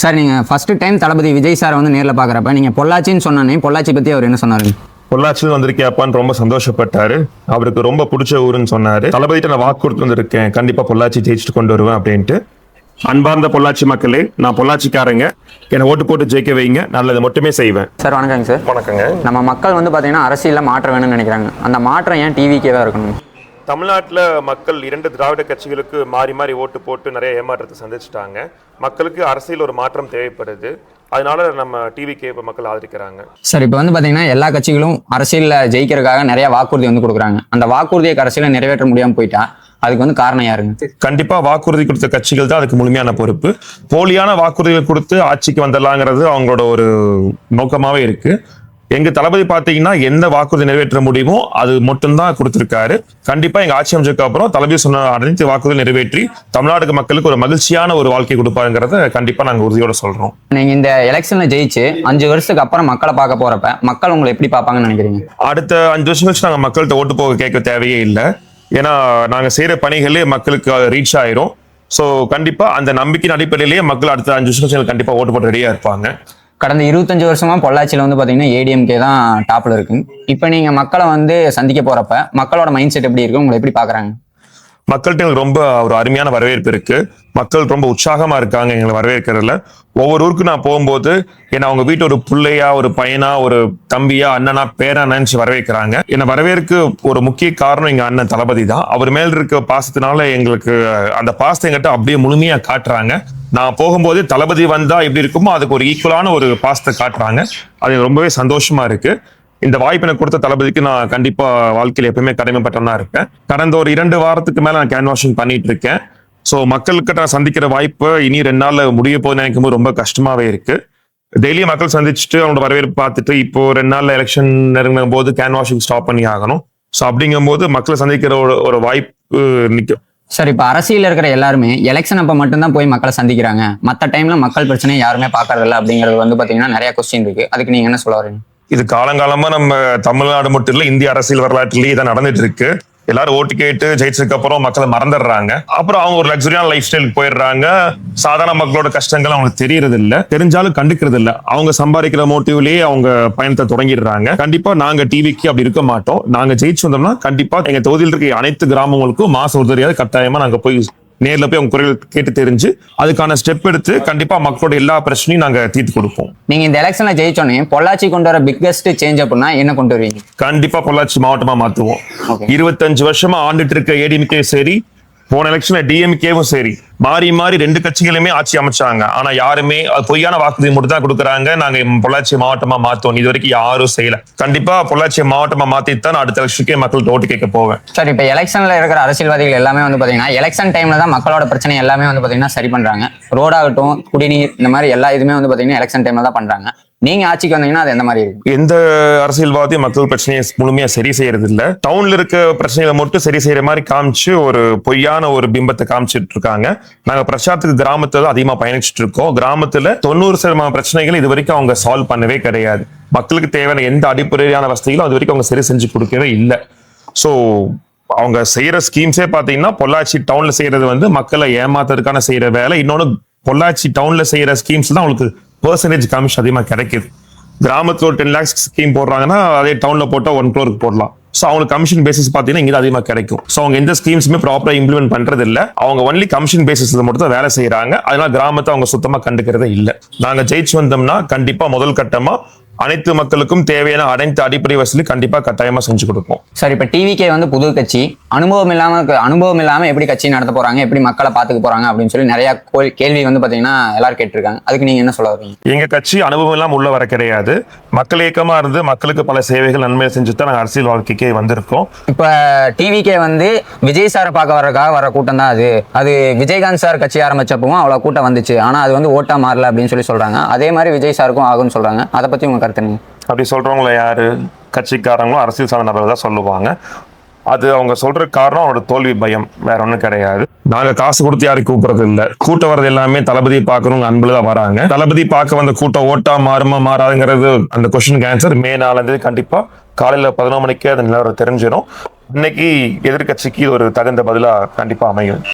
Sir நீங்கள் first time தளபதி Vijay sir வந்து நேரில் பார்க்குறப்ப நீங்கள் பொள்ளாச்சின்னு சொன்னோன்னே பொள்ளாச்சி பற்றி அவர் என்ன சொன்னாரு? பொள்ளாச்சியில் வந்திருக்கேப்பான்னு ரொம்ப சந்தோஷப்பட்டாரு. அவருக்கு ரொம்ப பிடிச்ச ஊருன்னு சொன்னாரு. தளபதிட்ட நான் வாக்கு கொடுத்து வந்திருக்கேன், கண்டிப்பா பொள்ளாச்சி ஜெயிச்சுட்டு கொண்டு வருவேன் அப்படின்ட்டு. அன்பார்ந்த பொள்ளாச்சி மக்களே, நான் பொள்ளாச்சிக்காரங்க, என்னை ஓட்டு போட்டு ஜெயிக்க வைங்க, நல்லது மட்டுமே செய்வேன். சார் வணக்கங்க சார். வணக்கங்க. நம்ம மக்கள் வந்து பார்த்தீங்கன்னா அரசியலில் மாற்றம் வேணும்னு நினைக்கிறாங்க. அந்த மாற்றம் ஏன் டிவிக்கேவாக இருக்கணும்? தமிழ்நாட்டில் மக்கள் 2 திராவிட கட்சிகளுக்கு மாறி மாறி ஓட்டு போட்டு நிறைய ஏமாற்றத்தை சந்திச்சிட்டாங்க. மக்களுக்கு அரசியல் ஒரு மாற்றம் தேவைப்படுது. அதனால நம்ம டிவிக்கே இப்போ மக்கள் ஆதரிக்கிறாங்க. சார் இப்போ வந்து பார்த்தீங்கன்னா எல்லா கட்சிகளும் அரசியலில் ஜெயிக்கிறதுக்காக நிறைய வாக்குறுதி வந்து கொடுக்குறாங்க. அந்த வாக்குறுதியை அரசியலை நிறைவேற்ற முடியாமல் போயிட்டா அதுக்கு வந்து காரணம் யாருங்க? கண்டிப்பா வாக்குறுதி கொடுத்த கட்சிகள் தான் அதுக்கு முழுமையான பொறுப்பு. போலியான வாக்குறுதிகள் கொடுத்து ஆட்சிக்கு வந்துடலாங்கிறது அவங்களோட ஒரு நோக்கமாவே இருக்கு. எங்க தளபதி பாத்தீங்கன்னா எந்த வாக்குறுதி நிறைவேற்ற முடியுமோ அது மட்டும்தான் கொடுத்திருக்காரு. கண்டிப்பா எங்க ஆட்சி அமைச்சதுக்கு அப்புறம் தளபதி சொன்ன அனைத்து வாக்குறுதி நிறைவேற்றி தமிழ்நாடு மக்களுக்கு ஒரு மகிழ்ச்சியான ஒரு வாழ்க்கை கொடுப்பாருங்கிறத கண்டிப்பா நாங்க உறுதியோட சொல்றோம். நீங்க இந்த எலெக்ஷன்ல ஜெயிச்சு 5 வருஷத்துக்கு அப்புறம் மக்களை பார்க்க போறப்ப மக்கள் உங்களை எப்படி பார்ப்பாங்கன்னு நினைக்கிறீங்க? அடுத்த 5 வருஷம் கழிச்சு நாங்க மக்கள்கிட்ட ஓட்டு போக கேட்க தேவையே இல்லை. ஏன்னா நாங்க செய்யற பணிகளே மக்களுக்கு ரீச் ஆயிரும். ஸோ கண்டிப்பா அந்த நம்பிக்கையின் அடிப்படையிலேயே மக்கள் அடுத்த 5 வருஷம் கழிச்சு கண்டிப்பா ஓட்டு போட்டு ரெடியா இருப்பாங்க. கடந்த 25 வருஷமா பொள்ளாச்சியில் வந்து பார்த்தீங்கன்னா ஏடிஎம்கே தான் டாப்ல இருக்கு. இப்போ நீங்க மக்களை வந்து சந்திக்க போறப்ப மக்களோட மைண்ட் செட் எப்படி இருக்கு, உங்களை எப்படி பாக்குறாங்க? மக்கள்கிட்ட எங்களுக்கு ரொம்ப ஒரு அருமையான வரவேற்பு இருக்கு. மக்கள் ரொம்ப உற்சாகமா இருக்காங்க எங்களை வரவேற்கிறதுல. ஒவ்வொரு ஊருக்கு நான் போகும்போது என்ன அவங்க வீட்டு ஒரு பிள்ளையா, ஒரு பையனா, ஒரு தம்பியா, அண்ணனா, பேரா நினைச்சு வரவேற்கிறாங்க. என்னை வரவேற்க ஒரு முக்கிய காரணம் எங்க அண்ணன் தளபதி தான். அவர் மேல் இருக்க பாசத்தினால எங்களுக்கு அந்த பாசத்தை எங்கிட்ட அப்படியே முழுமையா காட்டுறாங்க. நான் போகும்போது தளபதி வந்தா எப்படி இருக்குமோ அதுக்கு ஒரு ஈக்குவலான ஒரு பாசத்தை காட்டுறாங்க. அது ரொம்பவே சந்தோஷமா இருக்கு. இந்த வாய்ப்பு எனக்கு கொடுத்த தளபதிக்கு நான் கண்டிப்பா வாழ்க்கையில் எப்பவுமே கடமைப்பட்டவனா இருப்பேன். கடந்த ஒரு 2 வாரத்துக்கு மேல நான் கேன்வாஷிங் பண்ணிட்டு இருக்கேன். ஸோ மக்களுக்கு நான் சந்திக்கிற வாய்ப்பு இனி 2 நாள்ல முடிய போகுதுன்னு நினைக்கும் போது ரொம்ப கஷ்டமாவே இருக்கு. டெய்லியும் மக்கள் சந்திச்சுட்டு அவங்களோட வரவேற்பு பார்த்துட்டு இப்போ 2 நாள்ல எலெக்ஷன் நெருங்கும் போது கேன்வாஷிங் ஸ்டாப் பண்ணி ஆகணும். ஸோ அப்படிங்கும் போது மக்களை சந்திக்கிற ஒரு வாய்ப்பு நிற்கும். சார் இப்போ அரசியல் இருக்கிற எல்லாருமே எலெக்ஷன் அப்போ மட்டும்தான் போய் மக்களை சந்திக்கிறாங்க, மற்ற டைம்ல மக்கள் பிரச்சனையை யாருமே பார்க்கறதில்ல அப்படிங்கிறது வந்து பாத்தீங்கன்னா நிறைய கொஸ்டின் இருக்கு. அதுக்கு நீங்க என்ன சொல்ல வரீங்க? இது காலங்காலமா நம்ம தமிழ்நாடு மட்டும் இல்ல, இந்திய அரசியல் வரலாற்றிலேயே இதான் நடந்துட்டு இருக்கு. எல்லாரும் ஓட்டு கேட்டு ஜெயிச்சதுக்கு அப்புறம் மக்களை மறந்துடுறாங்க. அப்புறம் அவங்க ஒரு லக்ஸரியான லைஃப் ஸ்டைலுக்கு போயிடுறாங்க. சாதாரண மக்களோட கஷ்டங்கள் அவங்களுக்கு தெரியறது இல்ல, தெரிஞ்சாலும் கண்டுக்கிறது இல்ல. அவங்க சம்பாதிக்கிற மோட்டிவ்லயே அவங்க பயணத்தை தொடங்கிடுறாங்க. கண்டிப்பா நாங்க டிவிக்கு அப்படி இருக்க மாட்டோம். நாங்க ஜெயிச்சு வந்தோம்னா கண்டிப்பா எங்க தொகுதியில் இருக்க அனைத்து கிராமங்களுக்கும் மாசம் ஒரு தெரியாது கட்டாயமா நாங்க போய் நேர்ல போய் அவங்க குரல் கேட்டு தெரிஞ்சு அதுக்கான ஸ்டெப் எடுத்து கண்டிப்பா மக்களோட எல்லா பிரச்சனையும் நாங்க தீர்த்து கொடுப்போம். நீங்க இந்த எலெக்ஷன்ல ஜெயிச்சோன்னே பொள்ளாச்சி கொண்டு வர பிக்கஸ்ட் சேஞ்ச் அப்படின்னா என்ன கொண்டு வருவீங்க? கண்டிப்பா பொள்ளாச்சி மாவட்டமா மாத்துவோம். 25 வருஷமா ஆண்டுட்டு இருக்க ஏடிஎம்கே சரி, போன எலெக்ஷன்ல டிஎம்கேவும் சரி, மாறி மாறி 2 கட்சிகளுமே ஆட்சி அமைச்சாங்க. ஆனா யாருமே பொய்யான வாக்குறுதி மட்டும் தான் கொடுக்குறாங்க. நாங்க பொள்ளாச்சி மாவட்டமா மாத்தோம், இது வரைக்கும் யாரும் செய்யல. கண்டிப்பா பொள்ளாச்சி மாவட்டமா மாத்தித்தான் அடுத்த எலெக்ஷனுக்கே மக்கள் ஓட்டு கேட்க போவேன். சார் இப்ப எலெக்ஷன்ல இருக்கிற அரசியல்வாதிகள் எல்லாமே வந்து பாத்தீங்கன்னா எலெக்ஷன் டைம்ல தான் மக்களோட பிரச்சனை எல்லாமே வந்து பாத்தீங்கன்னா சரி பண்றாங்க. ரோடாகட்டும், குடிநீர், இந்த மாதிரி எல்லா இதுமே வந்து பாத்தீங்கன்னா எலெக்ஷன் டைம்ல தான் பண்றாங்க. நீங்க ஆட்சிக்கு வந்தீங்கன்னா அது எந்த மாதிரி இருக்கு? எந்த அரசியல்வாதியும் மக்கள் பிரச்சனையை முழுமையா சரி செய்யறது இல்ல. டவுன்ல இருக்க பிரச்சனைகளை மட்டும் சரி செய்யற மாதிரி காமிச்சு ஒரு பொய்யான ஒரு பிம்பத்தை காமிச்சிட்டு இருக்காங்க. நாங்க பிரச்சாரத்துக்கு கிராமத்துல அதிகமா பயணிச்சுட்டு இருக்கோம். கிராமத்துல 90% பிரச்சனைகள் இது வரைக்கும் அவங்க சால்வ் பண்ணவே கிடையாது. மக்களுக்கு தேவையான எந்த அடிப்படையான வசதிகளும் அது வரைக்கும் அவங்க சரி செஞ்சு கொடுக்கவே இல்லை. ஸோ அவங்க செய்யற ஸ்கீம்ஸே பாத்தீங்கன்னா பொள்ளாச்சி டவுன்ல செய்யறது வந்து மக்களை ஏமாத்துறதுக்கான செய்யற வேலை. இன்னொன்னு பொள்ளாச்சி டவுன்ல செய்யற ஸ்கீம்ஸ் தான் அவங்களுக்கு பெர்சன்டேஜ் கமிஷன் அதிகமா கிடைக்குது. கிராமத்துல ஒரு 10 lakhs ஸ்கீம் போடுறாங்கன்னா அதே டவுன்ல போட்டா 1 crore போடலாம். ஸோ அவங்களுக்கு கமிஷன் பேசிஸ் பார்த்தீங்கன்னா இங்கே அதிகமாக கிடைக்கும். ஸோ அவங்க எந்த ஸ்கீம்ஸுமே ப்ராப்பரா இம்ப்ளிமெண்ட் பண்றது இல்லை. அவங்க ஒன்லி கமிஷன் பேசிஸ்ல மட்டும் தான் வேலை செய்யறாங்க. அதனால கிராமத்தை அவங்க சுத்தமா கண்டுக்கிறதே இல்லை. நாங்க ஜெயிச்சு வந்தோம்னா கண்டிப்பா முதல் கட்டமா அனைத்து மக்களுக்கும் தேவையான அனைத்து அடிப்படை வசதி கண்டிப்பா கட்டாயமா செஞ்சு கொடுப்போம். சார் இப்ப டிவிக்கே வந்து புது கட்சி, அனுபவம் இல்லாம எப்படி கட்சி நடத்த போறாங்க, எப்படி மக்களை பாத்துக்க போறாங்க அப்படின்னு சொல்லி நிறைய கேள்வி வந்து பாத்தீங்கன்னா எல்லாரும் கேட்டிருக்காங்க. அதுக்கு நீங்க என்ன சொல்ல வரீங்க? எங்க கட்சி அனுபவம் எல்லாம் உள்ள வர கிடையாது. மக்கள் இயக்கமா இருந்து மக்களுக்கு பல சேவைகள் நன்மையை செஞ்சுதான் நாங்கள் அரசியல் வாழ்க்கைக்கே வந்திருக்கோம். இப்ப டிவிக்கே வந்து விஜய் சாரை பார்க்க வர்றதுக்காக வர கூட்டம் தான் அது விஜயகாந்த் சார் கட்சி ஆரம்பிச்சப்பவும் அவ்வளவு கூட்டம் வந்துச்சு. ஆனா அது வந்து ஓட்டா மாறல அப்படின்னு சொல்லி சொல்றாங்க. அதே மாதிரி விஜய் சாருக்கும் ஆகும்னு சொல்றாங்க. அதை பத்தி உங்க கருத்து? அப்படி சொல்றவங்கள யாரு? கட்சிக்காரங்களும் அரசியல் சார்ந்த நபர்கள் தான் சொல்லுவாங்க. அது அவங்க சொல்ற காரணம் அவரோட தோல்வி பயம், வேற ஒண்ணும் கிடையாது. நாங்க காசு கொடுத்து யாரும் கூப்பிடுறது இல்ல. கூட்டம் வர்றது எல்லாமே தளபதி பார்க்கணும் அன்புலதான் வராங்க. தளபதி பார்க்க வந்த கூட்டம் ஓட்டா மாறுமா மாறாதுங்கிறது அந்த கொஸ்டினுக்கு ஆன்சர் மே 4 கண்டிப்பா காலையில 11 மணிக்கே அது நிலவரம் தெரிஞ்சிடும். இன்னைக்கு எதிர்கட்சிக்கு ஒரு தகுந்த பதிலா கண்டிப்பா அமையும்.